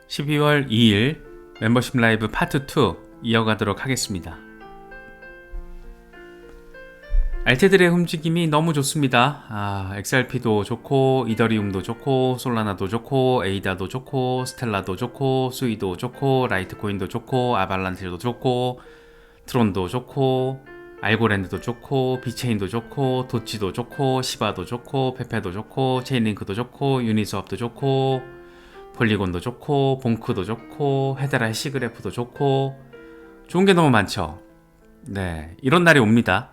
12월 2일 멤버십 라이브 파트 2 이어가도록 하겠습니다. 알트들의 움직임이 너무 좋습니다. XRP도 좋고, 이더리움도 좋고, 솔라나도 좋고, 에이다도 좋고, 스텔라도 좋고, 수이도 좋고, 라이트코인도 좋고, 아발란티도 좋고, 트론도 좋고, 알고랜드도 좋고, 비체인도 좋고, 도치도 좋고, 시바도 좋고, 페페도 좋고, 체인링크도 좋고, 유니스왑도 좋고, 폴리곤도 좋고, 봉크도 좋고, 헤데라 해시그래프도 좋고, 좋은 게 너무 많죠. 네, 이런 날이 옵니다.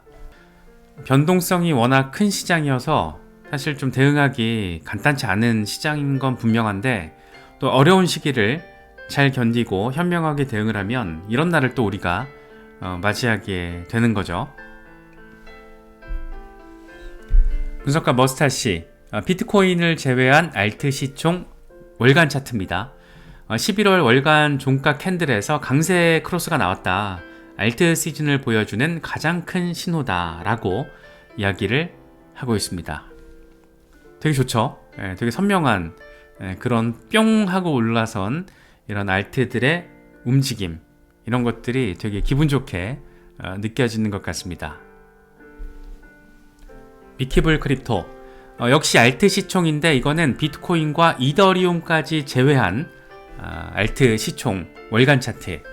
변동성이 워낙 큰 시장이어서 사실 좀 대응하기 간단치 않은 시장인 건 분명한데, 또 어려운 시기를 잘 견디고 현명하게 대응을 하면 이런 날을 또 우리가 맞이하게 되는 거죠. 분석가 머스타씨, 비트코인을 제외한 알트 시총 월간 차트입니다. 11월 월간 종가 캔들에서 강세 크로스가 나왔다. 알트 시즌을 보여주는 가장 큰 신호다 라고 이야기를 하고 있습니다. 되게 좋죠. 되게 선명한 그런 뿅 하고 올라선 이런 알트들의 움직임, 이런 것들이 되게 기분 좋게 느껴지는 것 같습니다. 비키블 크립토, 역시 알트 시총인데 이거는 비트코인과 이더리움까지 제외한 알트 시총 월간 차트.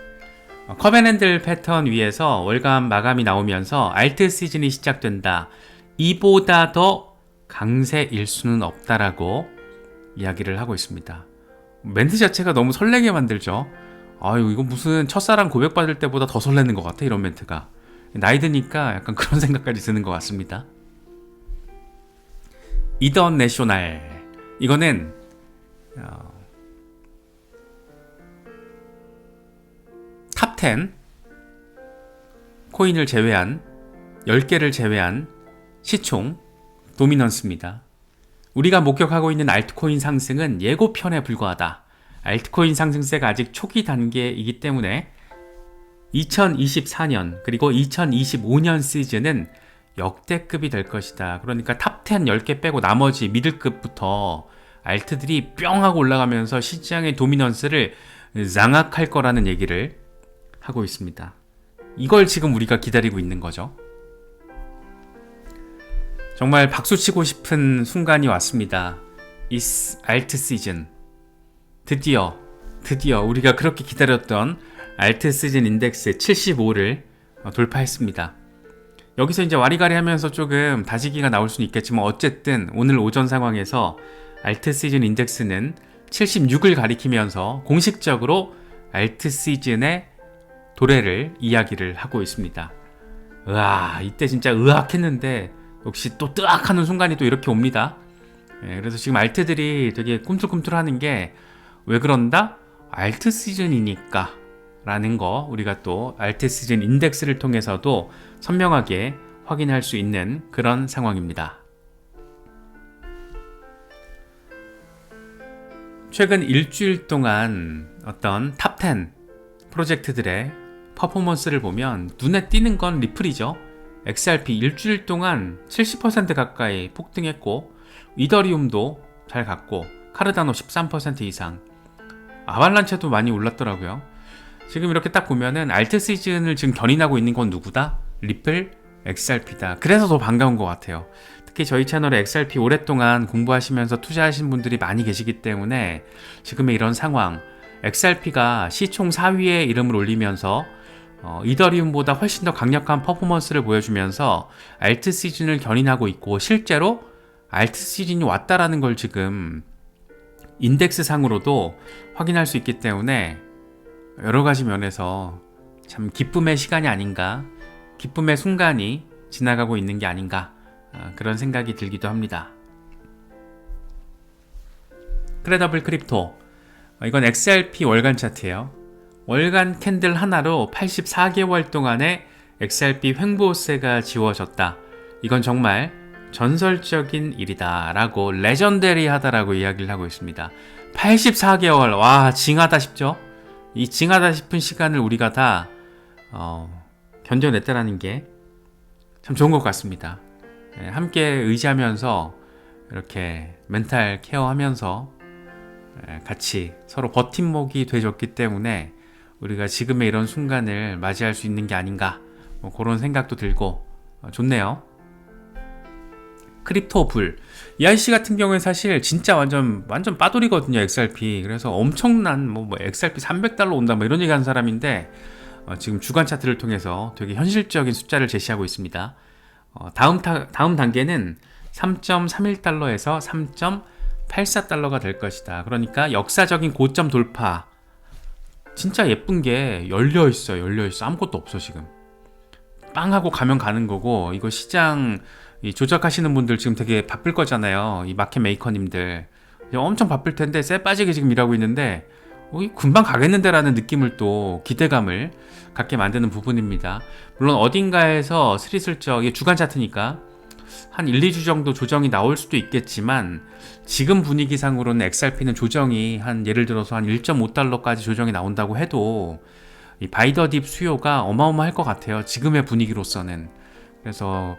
커벤앤들 패턴 위에서 월간 마감이 나오면서 알트 시즌이 시작된다. 이보다 더 강세일 수는 없다라고 이야기를 하고 있습니다. 멘트 자체가 너무 설레게 만들죠. 아유, 이거 무슨 첫사랑 고백받을 때보다 더 설레는 것 같아, 이런 멘트가. 나이 드니까 약간 그런 생각까지 드는 것 같습니다. 이더 내셔널, 이거는 탑10 코인을 제외한 10개를 제외한 시총 도미넌스입니다. 우리가 목격하고 있는 알트코인 상승은 예고편에 불과하다. 알트코인 상승세가 아직 초기 단계이기 때문에 2024년 그리고 2025년 시즌은 역대급이 될 것이다. 그러니까 탑10 10개 빼고 나머지 미들급부터 알트들이 뿅 하고 올라가면서 시장의 도미넌스를 장악할 거라는 얘기를 하고 있습니다. 이걸 지금 우리가 기다리고 있는 거죠. 정말 박수치고 싶은 순간이 왔습니다. It's 알트 시즌. 드디어 우리가 그렇게 기다렸던 알트 시즌 인덱스 75를 돌파했습니다. 여기서 이제 와리가리 하면서 조금 다시기가 나올 수는 있겠지만 어쨌든 오늘 오전 상황에서 알트 시즌 인덱스는 76을 가리키면서 공식적으로 알트 시즌의 도래를 이야기를 하고 있습니다. 으아, 이때 진짜 으악했는데 역시 또 뜨악하는 순간이 또 이렇게 옵니다. 그래서 지금 알트들이 되게 꿈틀꿈틀하는 게 왜 그런다? 알트 시즌이니까 라는 거 우리가 또 알트 시즌 인덱스를 통해서도 선명하게 확인할 수 있는 그런 상황입니다. 최근 일주일 동안 어떤 탑10 프로젝트들의 퍼포먼스를 보면 눈에 띄는 건 리플이죠. XRP 일주일 동안 70% 가까이 폭등했고, 이더리움도 잘 갔고, 카르다노 13% 이상, 아발란체도 많이 올랐더라고요. 지금 이렇게 딱 보면은 알트 시즌을 지금 견인하고 있는 건 누구다? 리플, XRP다. 그래서 더 반가운 것 같아요. 특히 저희 채널에 XRP 오랫동안 공부하시면서 투자하신 분들이 많이 계시기 때문에 지금의 이런 상황, XRP가 시총 4위에 이름을 올리면서 이더리움보다 훨씬 더 강력한 퍼포먼스를 보여주면서 알트 시즌을 견인하고 있고, 실제로 알트 시즌이 왔다라는 걸 지금 인덱스 상으로도 확인할 수 있기 때문에 여러 가지 면에서 참 기쁨의 시간이 아닌가, 기쁨의 순간이 지나가고 있는 게 아닌가, 그런 생각이 들기도 합니다. 크레더블 크립토, 이건 XRP 월간 차트예요. 월간 캔들 하나로 84개월 동안의 XRP 횡보세가 지워졌다. 이건 정말 전설적인 일이다 라고, 레전더리하다라고 이야기를 하고 있습니다. 84개월, 와, 징하다 싶죠? 이 징하다 싶은 시간을 우리가 다 견뎌냈다라는 게 참 좋은 것 같습니다. 함께 의지하면서 이렇게 멘탈 케어하면서 같이 서로 버팀목이 돼줬기 때문에 우리가 지금의 이런 순간을 맞이할 수 있는 게 아닌가, 뭐 그런 생각도 들고 좋네요. 크립토 불. 이 아이씨 같은 경우에 사실 진짜 완전 빠돌이거든요, XRP. 그래서 엄청난 뭐 XRP 300달러 온다 뭐 이런 얘기 하는 사람인데, 지금 주간 차트를 통해서 되게 현실적인 숫자를 제시하고 있습니다. 다음 단계는 3.31달러에서 3.84달러가 될 것이다. 그러니까 역사적인 고점 돌파. 진짜 예쁜 게 열려있어. 아무것도 없어 지금. 빵 하고 가면 가는 거고, 이거 시장 조작하시는 분들 지금 되게 바쁠 거잖아요. 이 마켓 메이커님들 엄청 바쁠 텐데 쎄 빠지게 지금 일하고 있는데 금방 가겠는데 라는 느낌을, 또 기대감을 갖게 만드는 부분입니다. 물론 어딘가에서 스리슬쩍, 이게 주간 차트니까 한 1, 2주 정도 조정이 나올 수도 있겠지만, 지금 분위기상으로는 XRP는 조정이 한 예를 들어서 한 1.5달러까지 조정이 나온다고 해도 이 바이더딥 수요가 어마어마할 것 같아요, 지금의 분위기로서는. 그래서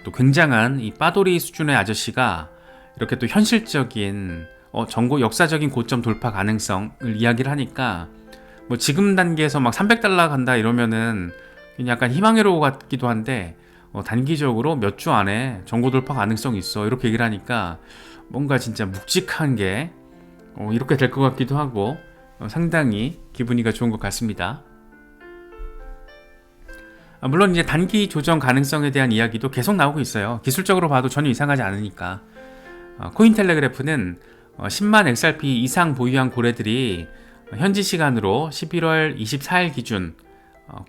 또 굉장한 이 빠돌이 수준의 아저씨가 이렇게 또 현실적인 역사적인 고점 돌파 가능성을 이야기를 하니까, 뭐 지금 단계에서 막 300달러 간다 이러면은 약간 희망회로 같기도 한데, 단기적으로 몇 주 안에 정고 돌파 가능성이 있어 이렇게 얘기를 하니까 뭔가 진짜 묵직한 게 이렇게 될 것 같기도 하고, 상당히 기분이가 좋은 것 같습니다. 물론 이제 단기 조정 가능성에 대한 이야기도 계속 나오고 있어요. 기술적으로 봐도 전혀 이상하지 않으니까. 코인텔레그래프는 10만 XRP 이상 보유한 고래들이 현지 시간으로 11월 24일 기준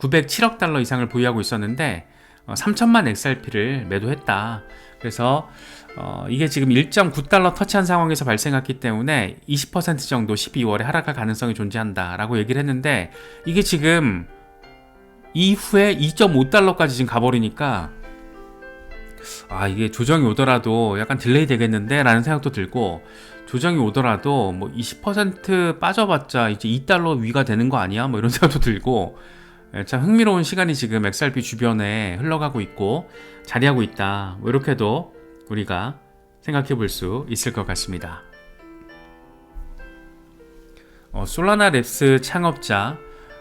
907억 달러 이상을 보유하고 있었는데 3천만 XRP를 매도했다. 그래서 이게 지금 1.9달러 터치한 상황에서 발생했기 때문에 20% 정도 12월에 하락할 가능성이 존재한다 라고 얘기를 했는데, 이게 지금 이후에 2.5달러까지 지금 가버리니까 이게 조정이 오더라도 약간 딜레이 되겠는데 라는 생각도 들고, 조정이 오더라도 뭐 20% 빠져봤자 이제 2달러 위가 되는 거 아니야? 뭐 이런 생각도 들고, 참 흥미로운 시간이 지금 XRP 주변에 흘러가고 있고 자리하고 있다, 뭐 이렇게도 우리가 생각해 볼 수 있을 것 같습니다. 솔라나 랩스 창업자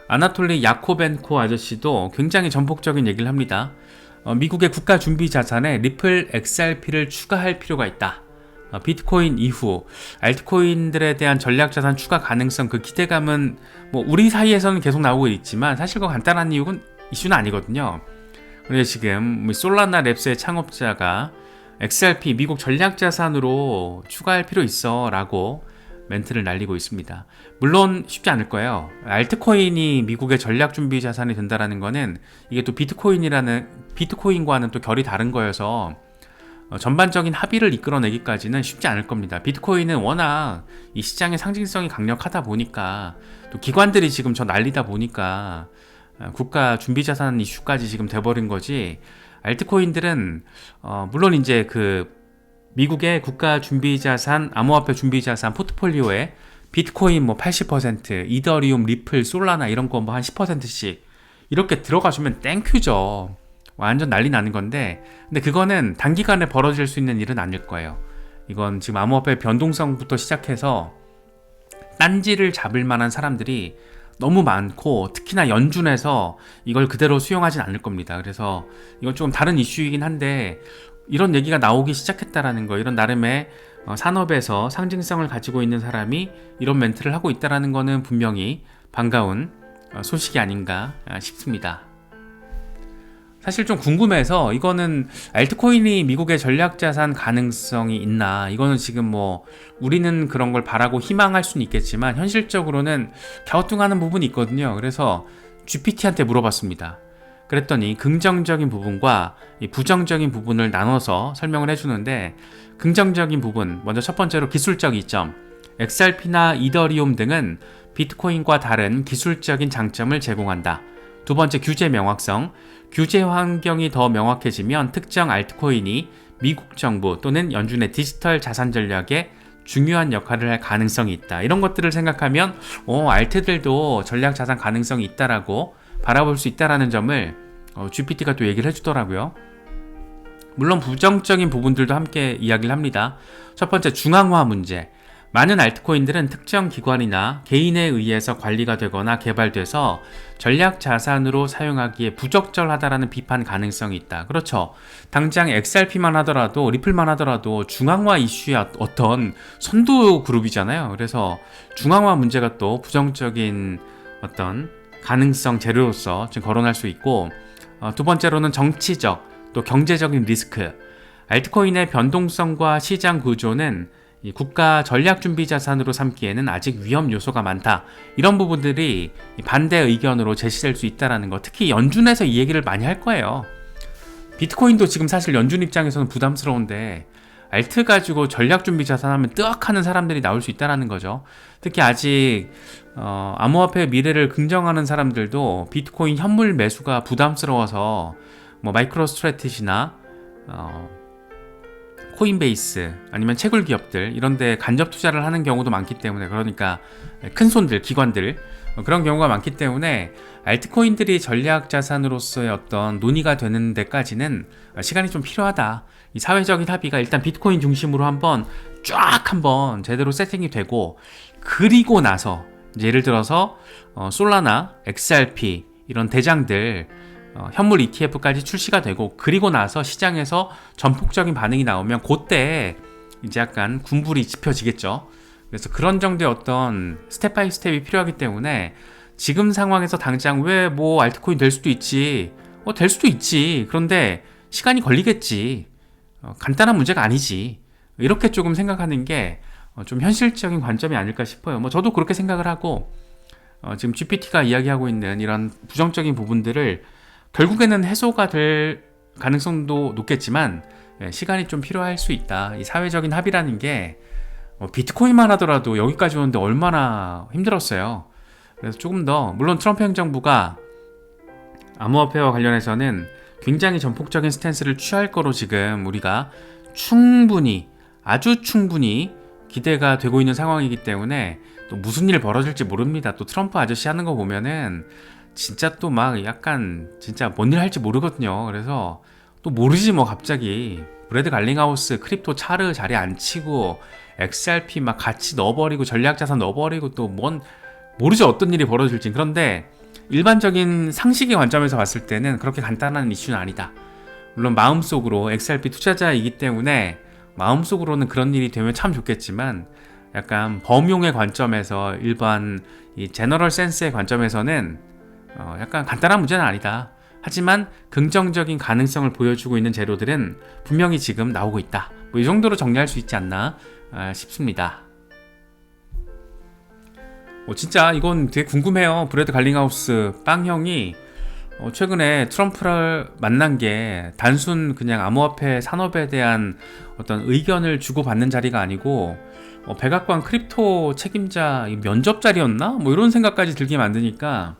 아나톨리 야코벤코 아저씨도 굉장히 전폭적인 얘기를 합니다. 미국의 국가 준비 자산에 리플 XRP를 추가할 필요가 있다. 비트코인 이후 알트코인들에 대한 전략 자산 추가 가능성, 그 기대감은 뭐 우리 사이에서는 계속 나오고 있지만 사실 그 간단한 이슈는 아니거든요. 그래서 지금 솔라나 랩스의 창업자가 XRP 미국 전략 자산으로 추가할 필요 있어 라고 멘트를 날리고 있습니다. 물론 쉽지 않을 거예요. 알트코인이 미국의 전략 준비 자산이 된다라는 거는 이게 또 비트코인과는 또 결이 다른 거여서 전반적인 합의를 이끌어내기까지는 쉽지 않을 겁니다. 비트코인은 워낙 이 시장의 상징성이 강력하다 보니까, 또 기관들이 지금 저 난리다 보니까 국가 준비자산 이슈까지 지금 돼버린 거지, 알트코인들은 물론 이제 그 미국의 국가 준비자산, 암호화폐 준비자산 포트폴리오에 비트코인 뭐 80%, 이더리움, 리플, 솔라나 이런 거 뭐 한 10%씩 이렇게 들어가주면 땡큐죠. 완전 난리 나는 건데, 근데 그거는 단기간에 벌어질 수 있는 일은 아닐 거예요. 이건 지금 암호화폐 변동성부터 시작해서 딴지를 잡을 만한 사람들이 너무 많고, 특히나 연준에서 이걸 그대로 수용하진 않을 겁니다. 그래서 이건 조금 다른 이슈이긴 한데, 이런 얘기가 나오기 시작했다라는 거, 이런 나름의 산업에서 상징성을 가지고 있는 사람이 이런 멘트를 하고 있다라는 거는 분명히 반가운 소식이 아닌가 싶습니다. 사실 좀 궁금해서, 이거는 알트코인이 미국의 전략자산 가능성이 있나, 이거는 지금 뭐 우리는 그런 걸 바라고 희망할 수는 있겠지만 현실적으로는 갸우뚱하는 부분이 있거든요. 그래서 GPT한테 물어봤습니다. 그랬더니 긍정적인 부분과 이 부정적인 부분을 나눠서 설명을 해주는데, 긍정적인 부분, 먼저 첫 번째로 기술적 이점, XRP나 이더리움 등은 비트코인과 다른 기술적인 장점을 제공한다. 두 번째, 규제 명확성, 규제 환경이 더 명확해지면 특정 알트코인이 미국 정부 또는 연준의 디지털 자산 전략에 중요한 역할을 할 가능성이 있다. 이런 것들을 생각하면 알트들도 전략 자산 가능성이 있다라고 바라볼 수 있다라는 점을 GPT가 또 얘기를 해주더라고요. 물론 부정적인 부분들도 함께 이야기를 합니다. 첫 번째, 중앙화 문제. 많은 알트코인들은 특정 기관이나 개인에 의해서 관리가 되거나 개발돼서 전략 자산으로 사용하기에 부적절하다라는 비판 가능성이 있다. 그렇죠. 당장 XRP만 하더라도, 리플만 하더라도 중앙화 이슈의 어떤 선도 그룹이잖아요. 그래서 중앙화 문제가 또 부정적인 어떤 가능성 재료로서 지금 거론할 수 있고, 두 번째로는 정치적 또 경제적인 리스크. 알트코인의 변동성과 시장 구조는 이 국가 전략 준비 자산으로 삼기에는 아직 위험 요소가 많다. 이런 부분들이 반대 의견으로 제시될 수 있다는 거. 특히 연준에서 이 얘기를 많이 할 거예요. 비트코인도 지금 사실 연준 입장에서는 부담스러운데 알트 가지고 전략 준비 자산하면 뜨악하는 사람들이 나올 수 있다는 거죠. 특히 아직 암호화폐 미래를 긍정하는 사람들도 비트코인 현물 매수가 부담스러워서 뭐 마이크로 스트래티지나 코인베이스 아니면 채굴 기업들 이런 데 간접 투자를 하는 경우도 많기 때문에, 그러니까 큰 손들, 기관들 그런 경우가 많기 때문에 알트코인들이 전략 자산으로서의 어떤 논의가 되는 데까지는 시간이 좀 필요하다. 이 사회적인 합의가 일단 비트코인 중심으로 한번 제대로 세팅이 되고, 그리고 나서 예를 들어서 솔라나, XRP 이런 대장들 현물 ETF까지 출시가 되고, 그리고 나서 시장에서 전폭적인 반응이 나오면 그때 이제 약간 군불이 짚혀지겠죠. 그래서 그런 정도의 어떤 스텝 바이 스텝이 필요하기 때문에 지금 상황에서 당장 왜 뭐 알트코인 될 수도 있지, 될 수도 있지, 그런데 시간이 걸리겠지, 간단한 문제가 아니지, 이렇게 조금 생각하는 게 좀 현실적인 관점이 아닐까 싶어요. 뭐 저도 그렇게 생각을 하고, 지금 GPT가 이야기하고 있는 이런 부정적인 부분들을 결국에는 해소가 될 가능성도 높겠지만 시간이 좀 필요할 수 있다. 이 사회적인 합의라는 게 비트코인만 하더라도 여기까지 오는데 얼마나 힘들었어요. 그래서 조금 더, 물론 트럼프 행정부가 암호화폐와 관련해서는 굉장히 전폭적인 스탠스를 취할 거로 지금 우리가 아주 충분히 기대가 되고 있는 상황이기 때문에 또 무슨 일 벌어질지 모릅니다. 또 트럼프 아저씨 하는 거 보면은 진짜 또 막 약간 진짜 뭔 일 할지 모르거든요. 그래서 또 모르지 뭐, 갑자기 브래드 갈링하우스 크립토 차르 자리 안 치고 XRP 막 같이 넣어버리고 전략자산 넣어버리고 또 모르죠, 어떤 일이 벌어질지. 그런데 일반적인 상식의 관점에서 봤을 때는 그렇게 간단한 이슈는 아니다. 물론 마음속으로 XRP 투자자이기 때문에 마음속으로는 그런 일이 되면 참 좋겠지만, 약간 범용의 관점에서, 일반 이 제너럴 센스의 관점에서는 약간 간단한 문제는 아니다. 하지만 긍정적인 가능성을 보여주고 있는 재료들은 분명히 지금 나오고 있다. 뭐 이 정도로 정리할 수 있지 않나 싶습니다. 진짜 이건 되게 궁금해요. 브래드 갈링하우스 빵형이 최근에 트럼프를 만난 게 단순 그냥 암호화폐 산업에 대한 어떤 의견을 주고받는 자리가 아니고 백악관 크립토 책임자 면접 자리였나? 뭐 이런 생각까지 들게 만드니까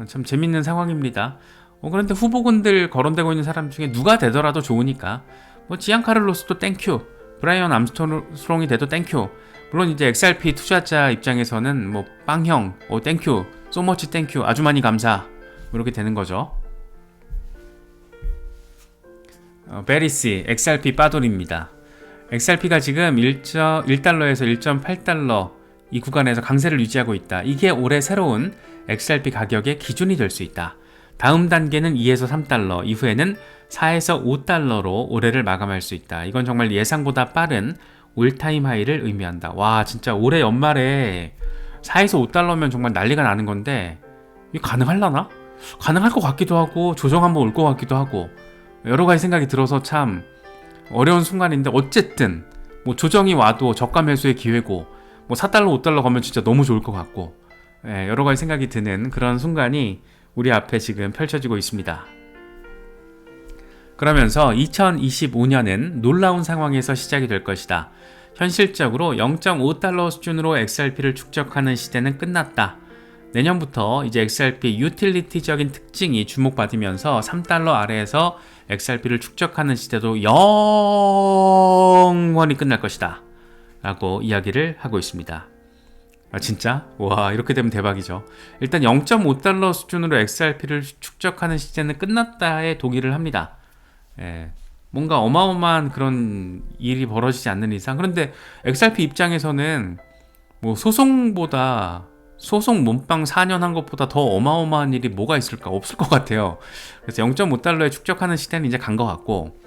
참 재밌는 상황입니다. 그런데 후보군들 거론되고 있는 사람 중에 누가 되더라도 좋으니까, 뭐 지안카를로스도 땡큐, 브라이언 암스트롱이 돼도 땡큐. 물론 이제 XRP 투자자 입장에서는 뭐 빵형, 땡큐, 소머치 땡큐, 아주 많이 감사, 이렇게 되는 거죠. 베리씨, XRP 빠돌입니다. XRP가 지금 1달러에서 1.8달러 이 구간에서 강세를 유지하고 있다. 이게 올해 새로운 XRP 가격의 기준이 될 수 있다. 다음 단계는 2에서 3달러, 이후에는 4에서 5달러로 올해를 마감할 수 있다. 이건 정말 예상보다 빠른 올타임 하이를 의미한다. 와, 진짜 올해 연말에 4에서 5달러면 정말 난리가 나는 건데, 이게 가능할라나? 가능할 것 같기도 하고 조정 한번 올 것 같기도 하고, 여러 가지 생각이 들어서 참 어려운 순간인데, 어쨌든 뭐 조정이 와도 저가 매수의 기회고, 뭐 4달러 5달러 가면 진짜 너무 좋을 것 같고, 여러 가지 생각이 드는 그런 순간이 우리 앞에 지금 펼쳐지고 있습니다. 그러면서 2025년은 놀라운 상황에서 시작이 될 것이다. 현실적으로 0.5달러 수준으로 XRP를 축적하는 시대는 끝났다. 내년부터 이제 XRP 유틸리티적인 특징이 주목받으면서 3달러 아래에서 XRP를 축적하는 시대도 영원히 끝날 것이다 라고 이야기를 하고 있습니다. 진짜? 와, 이렇게 되면 대박이죠. 일단 0.5달러 수준으로 XRP를 축적하는 시대는 끝났다에 동의를 합니다. 뭔가 어마어마한 그런 일이 벌어지지 않는 이상. 그런데 XRP 입장에서는 뭐 소송 몸빵 4년 한 것보다 더 어마어마한 일이 뭐가 있을까? 없을 것 같아요. 그래서 0.5달러에 축적하는 시대는 이제 간 것 같고,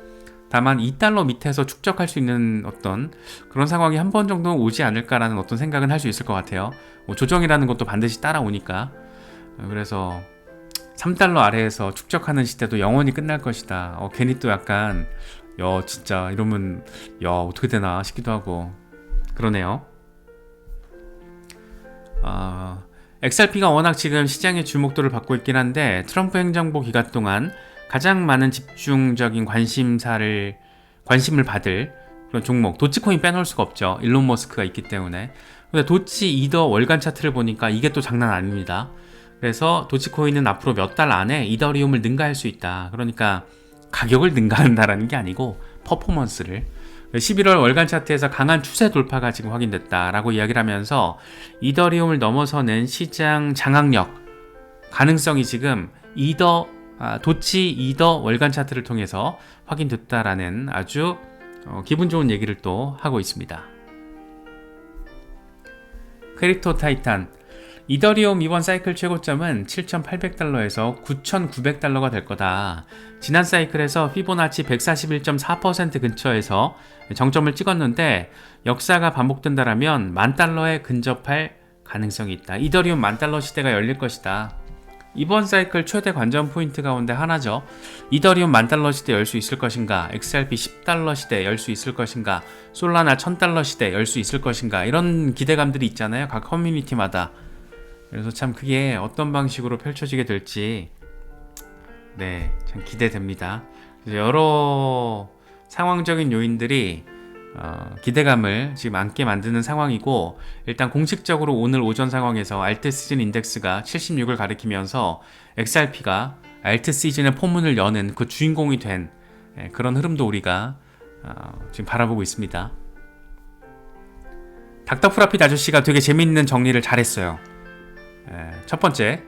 다만 2달러 밑에서 축적할 수 있는 어떤 그런 상황이 한 번 정도는 오지 않을까라는 어떤 생각은 할 수 있을 것 같아요. 뭐 조정이라는 것도 반드시 따라오니까. 그래서 3달러 아래에서 축적하는 시대도 영원히 끝날 것이다. 괜히 또 약간 진짜 이러면 어떻게 되나 싶기도 하고 그러네요. XRP가 워낙 지금 시장의 주목도를 받고 있긴 한데, 트럼프 행정부 기간 동안 가장 많은 집중적인 관심을 받을 그런 종목, 도치코인 빼놓을 수가 없죠. 일론 머스크가 있기 때문에. 근데 도치 이더 월간 차트를 보니까 이게 또 장난 아닙니다. 그래서 도치코인은 앞으로 몇 달 안에 이더리움을 능가할 수 있다. 그러니까 가격을 능가한다라는 게 아니고 퍼포먼스를. 11월 월간 차트에서 강한 추세 돌파가 지금 확인됐다라고 이야기를 하면서 이더리움을 넘어서는 시장 장악력 가능성이 지금 도치 이더 월간 차트를 통해서 확인됐다라는 아주 기분 좋은 얘기를 또 하고 있습니다. 크립토 타이탄 이더리움 이번 사이클 최고점은 7,800달러에서 9,900달러가 될 거다. 지난 사이클에서 피보나치 141.4% 근처에서 정점을 찍었는데 역사가 반복된다라면 10,000달러에 근접할 가능성이 있다. 이더리움 10,000달러 시대가 열릴 것이다. 이번 사이클 최대 관전 포인트 가운데 하나죠. 이더리움 10,000달러 시대 열 수 있을 것인가, XRP 10달러 시대 열 수 있을 것인가, 솔라나 1,000달러 시대 열 수 있을 것인가, 이런 기대감들이 있잖아요. 각 커뮤니티마다. 그래서 참 그게 어떤 방식으로 펼쳐지게 될지 참 기대됩니다. 그래서 여러 상황적인 요인들이 기대감을 지금 안게 만드는 상황이고, 일단 공식적으로 오늘 오전 상황에서 알트 시즌 인덱스가 76을 가리키면서 XRP가 알트 시즌의 포문을 여는 그 주인공이 된 그런 흐름도 우리가 지금 바라보고 있습니다. 닥터프라핏 아저씨가 되게 재밌는 정리를 잘했어요. 첫 번째,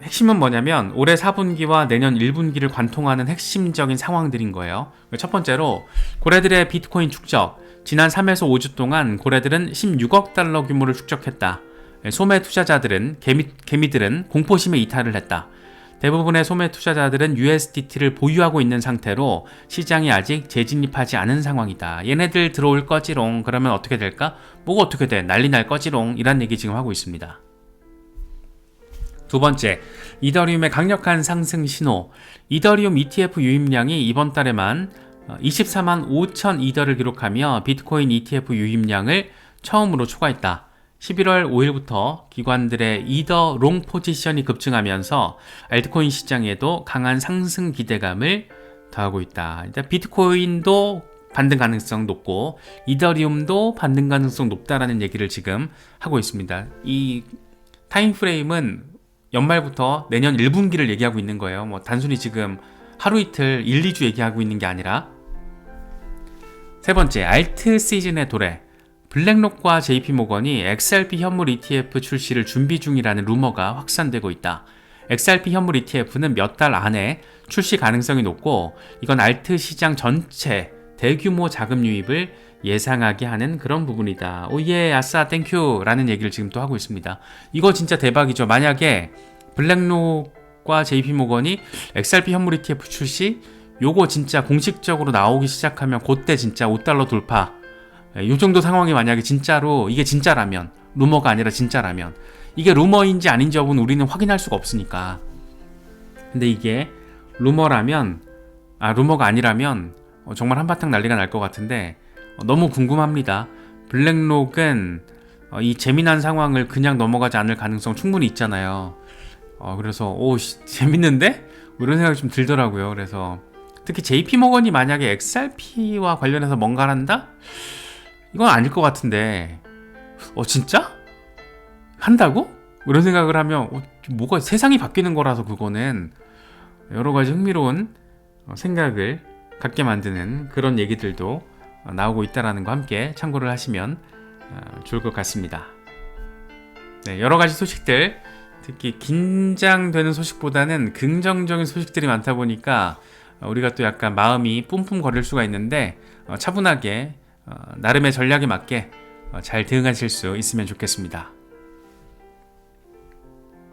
핵심은 뭐냐면 올해 4분기와 내년 1분기를 관통하는 핵심적인 상황들인 거예요. 첫 번째로 고래들의 비트코인 축적. 지난 3에서 5주 동안 고래들은 16억 달러 규모를 축적했다. 소매 투자자들은 개미들은 공포심에 이탈을 했다. 대부분의 소매 투자자들은 USDT를 보유하고 있는 상태로 시장이 아직 재진입하지 않은 상황이다. 얘네들 들어올 거지롱. 그러면 어떻게 될까? 뭐가 어떻게 돼? 난리 날 거지롱. 이란 얘기 지금 하고 있습니다. 두 번째, 이더리움의 강력한 상승 신호. 이더리움 ETF 유입량이 이번 달에만 24만 5천 이더를 기록하며 비트코인 ETF 유입량을 처음으로 초과했다. 11월 5일부터 기관들의 이더 롱 포지션이 급증하면서 알트코인 시장에도 강한 상승 기대감을 더하고 있다. 일단 비트코인도 반등 가능성 높고 이더리움도 반등 가능성 높다라는 얘기를 지금 하고 있습니다. 이 타임프레임은 연말부터 내년 1분기를 얘기하고 있는 거예요. 뭐 단순히 지금 하루 이틀 1, 2주 얘기하고 있는 게 아니라. 세 번째, 알트 시즌의 도래. 블랙록과 JP모건이 XRP 현물 ETF 출시를 준비 중이라는 루머가 확산되고 있다. XRP 현물 ETF는 몇 달 안에 출시 가능성이 높고, 이건 알트 시장 전체 대규모 자금 유입을 예상하게 하는 그런 부분이다. 오예, 아싸, 땡큐 라는 얘기를 지금 또 하고 있습니다. 이거 진짜 대박이죠. 만약에 블랙록과 JP모건이 XRP 현물 ETF 출시, 요거 진짜 공식적으로 나오기 시작하면 그때 진짜 5달러 돌파, 이 정도 상황이 만약에 진짜로, 이게 진짜라면, 루머가 아니라 진짜라면, 이게 루머인지 아닌지 여부는 우리는 확인할 수가 없으니까. 근데 이게 루머가 아니라면 정말 한바탕 난리가 날 것 같은데 너무 궁금합니다. 블랙록은 이 재미난 상황을 그냥 넘어가지 않을 가능성 충분히 있잖아요. 그래서 재밌는데? 이런 생각이 좀 들더라고요. 그래서 특히 JP모건이 만약에 XRP와 관련해서 뭔가를 한다? 이건 아닐 것 같은데 진짜? 한다고? 이런 생각을 하면 뭐가 세상이 바뀌는 거라서 그거는 여러 가지 흥미로운 생각을 갖게 만드는 그런 얘기들도 나오고 있다는 거 함께 참고를 하시면 좋을 것 같습니다. 네, 여러 가지 소식들, 특히 긴장되는 소식보다는 긍정적인 소식들이 많다 보니까 우리가 또 약간 마음이 뿜뿜 거릴 수가 있는데 차분하게 나름의 전략에 맞게 잘 대응하실 수 있으면 좋겠습니다.